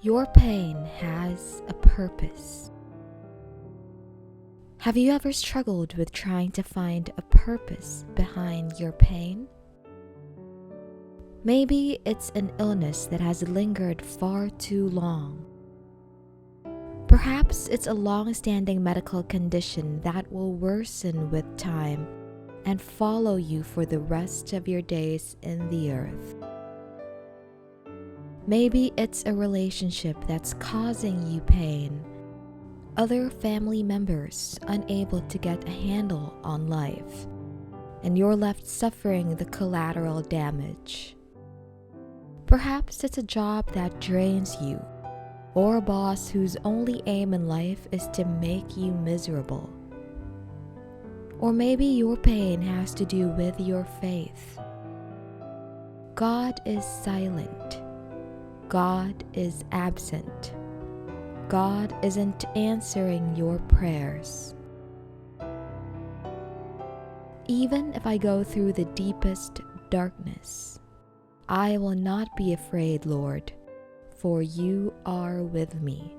Your pain has a purpose. Have you ever struggled with trying to find a purpose behind your pain? Maybe it's an illness that has lingered far too long. Perhaps it's a long-standing medical condition that will worsen with time and follow you for the rest of your days in the earth. Maybe it's a relationship that's causing you pain, other family members unable to get a handle on life, and you're left suffering the collateral damage. Perhaps it's a job that drains you, or a boss whose only aim in life is to make you miserable. Or maybe your pain has to do with your faith. God is silent. God is absent. God isn't answering your prayers. Even if I go through the deepest darkness, I will not be afraid, Lord, for you are with me.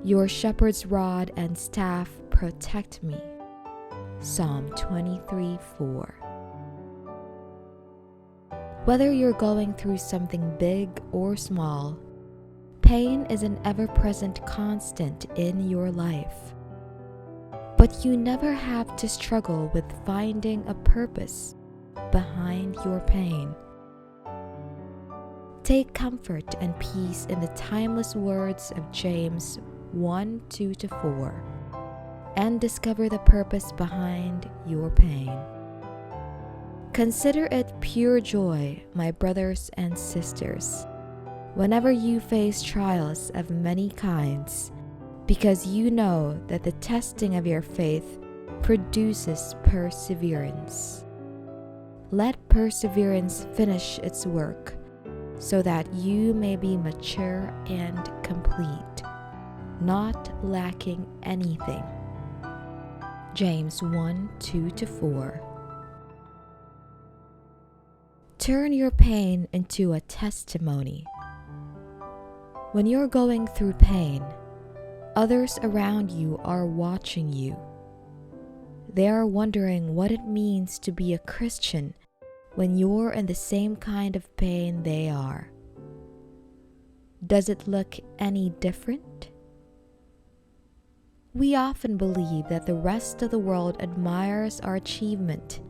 Your shepherd's rod and staff protect me. Psalm 23:4. Whether you're going through something big or small, pain is an ever-present constant in your life. But you never have to struggle with finding a purpose behind your pain. Take comfort and peace in the timeless words of James 1:2-4, and discover the purpose behind your pain. Consider it pure joy, my brothers and sisters, whenever you face trials of many kinds, because you know that the testing of your faith produces perseverance. Let perseverance finish its work, so that you may be mature and complete, not lacking anything. James 1:2-4. Turn your pain into a testimony. When you're going through pain, others around you are watching you. They are wondering what it means to be a Christian when you're in the same kind of pain they are. Does it look any different? We often believe that the rest of the world admires our achievement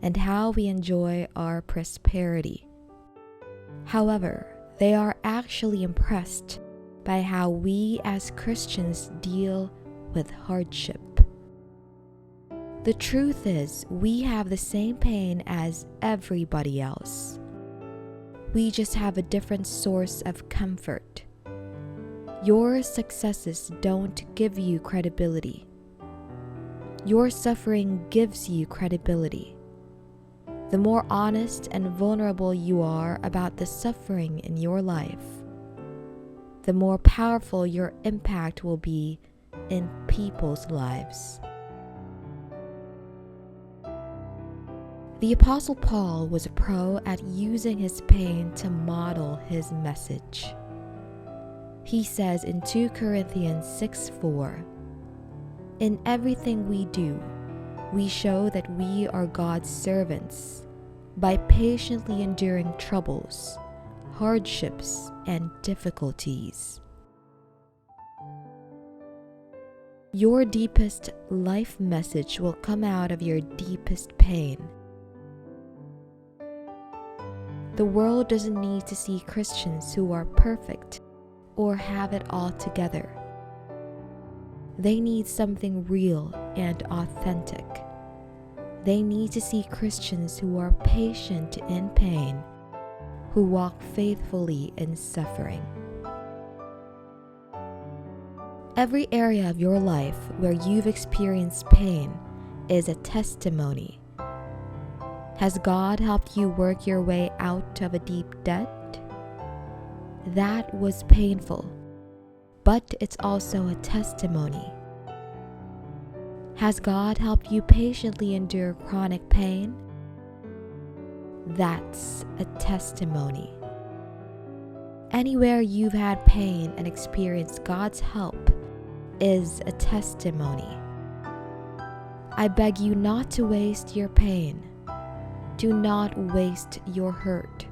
and how we enjoy our prosperity. However, they are actually impressed by how we as Christians deal with hardship. The truth is, we have the same pain as everybody else. We just have a different source of comfort. Your successes don't give you credibility. Your suffering gives you credibility. The more honest and vulnerable you are about the suffering in your life, the more powerful your impact will be in people's lives. The Apostle Paul was a pro at using his pain to model his message. He says in 2 Corinthians 6:4, "In everything we do, we show that we are God's servants by patiently enduring troubles, hardships, and difficulties." Your deepest life message will come out of your deepest pain. The world doesn't need to see Christians who are perfect or have it all together. They need something real and authentic. They need to see Christians who are patient in pain, who walk faithfully in suffering. Every area of your life where you've experienced pain is a testimony. Has God helped you work your way out of a deep debt? That was painful, but it's also a testimony. Has God helped you patiently endure chronic pain? That's a testimony. Anywhere you've had pain and experienced God's help is a testimony. I beg you not to waste your pain. Do not waste your hurt.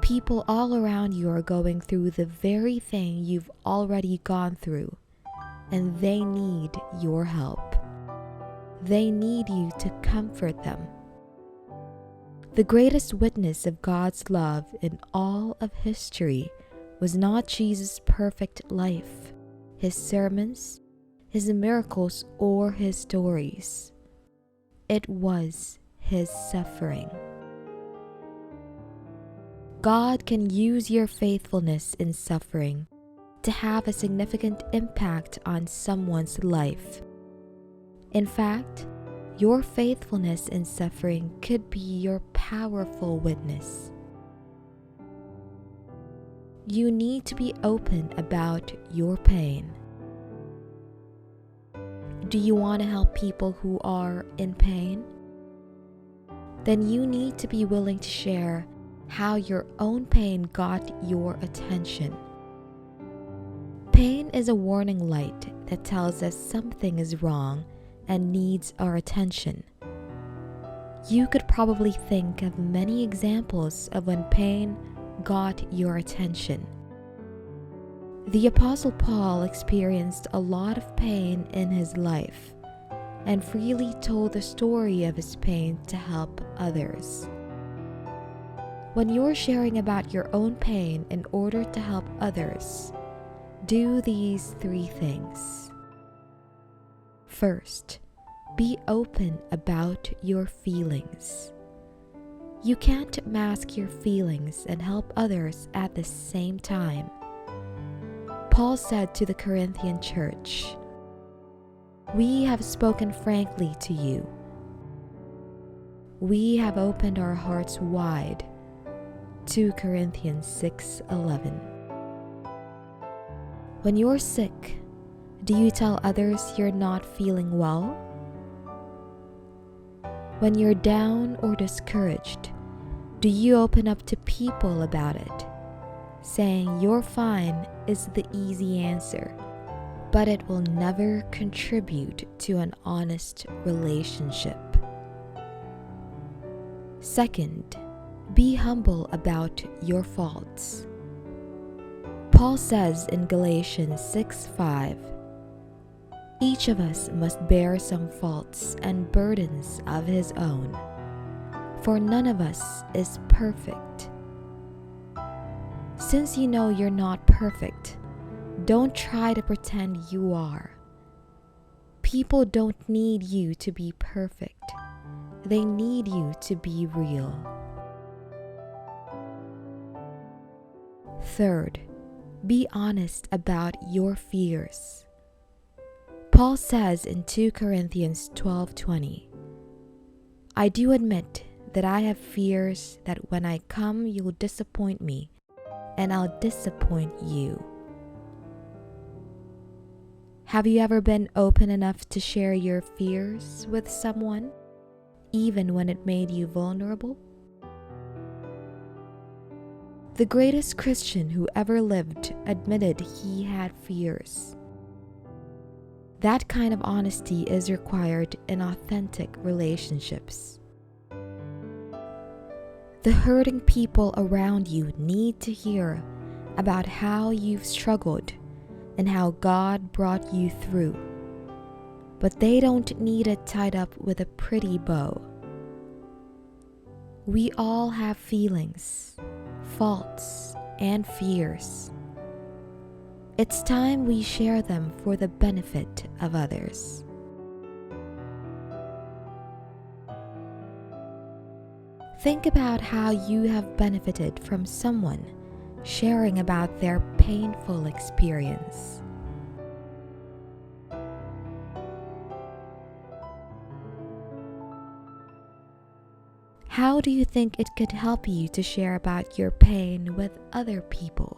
People all around you are going through the very thing you've already gone through, and they need your help. They need you to comfort them. The greatest witness of God's love in all of history was not Jesus' perfect life, his sermons, his miracles, or his stories. It was his suffering. God can use your faithfulness in suffering to have a significant impact on someone's life. In fact, your faithfulness in suffering could be your powerful witness. You need to be open about your pain. Do you want to help people who are in pain? Then you need to be willing to share how your own pain got your attention. Pain is a warning light that tells us something is wrong and needs our attention. You could probably think of many examples of when pain got your attention. The Apostle Paul experienced a lot of pain in his life and freely told the story of his pain to help others. When you're sharing about your own pain in order to help others, do these 3 things. First, be open about your feelings. You can't mask your feelings and help others at the same time. Paul said to the Corinthian church, "We have spoken frankly to you. We have opened our hearts wide." 2 Corinthians 6:11. When you're sick, do you tell others you're not feeling well? When you're down or discouraged, do you open up to people about it? Saying you're fine is the easy answer, but it will never contribute to an honest relationship. Second, be humble about your faults. Paul says in Galatians 6:5, "Each of us must bear some faults and burdens of his own, for none of us is perfect." Since you know you're not perfect, don't try to pretend you are. People don't need you to be perfect. They need you to be real. Third, be honest about your fears. Paul says in 2 Corinthians 12:20, "I do admit that I have fears that when I come you'll disappoint me, and I'll disappoint you." Have you ever been open enough to share your fears with someone, even when it made you vulnerable? The greatest Christian who ever lived admitted he had fears. That kind of honesty is required in authentic relationships. The hurting people around you need to hear about how you've struggled and how God brought you through. But they don't need it tied up with a pretty bow. We all have feelings, faults, and fears. It's time we share them for the benefit of others. Think about how you have benefited from someone sharing about their painful experience. How do you think it could help you to share about your pain with other people?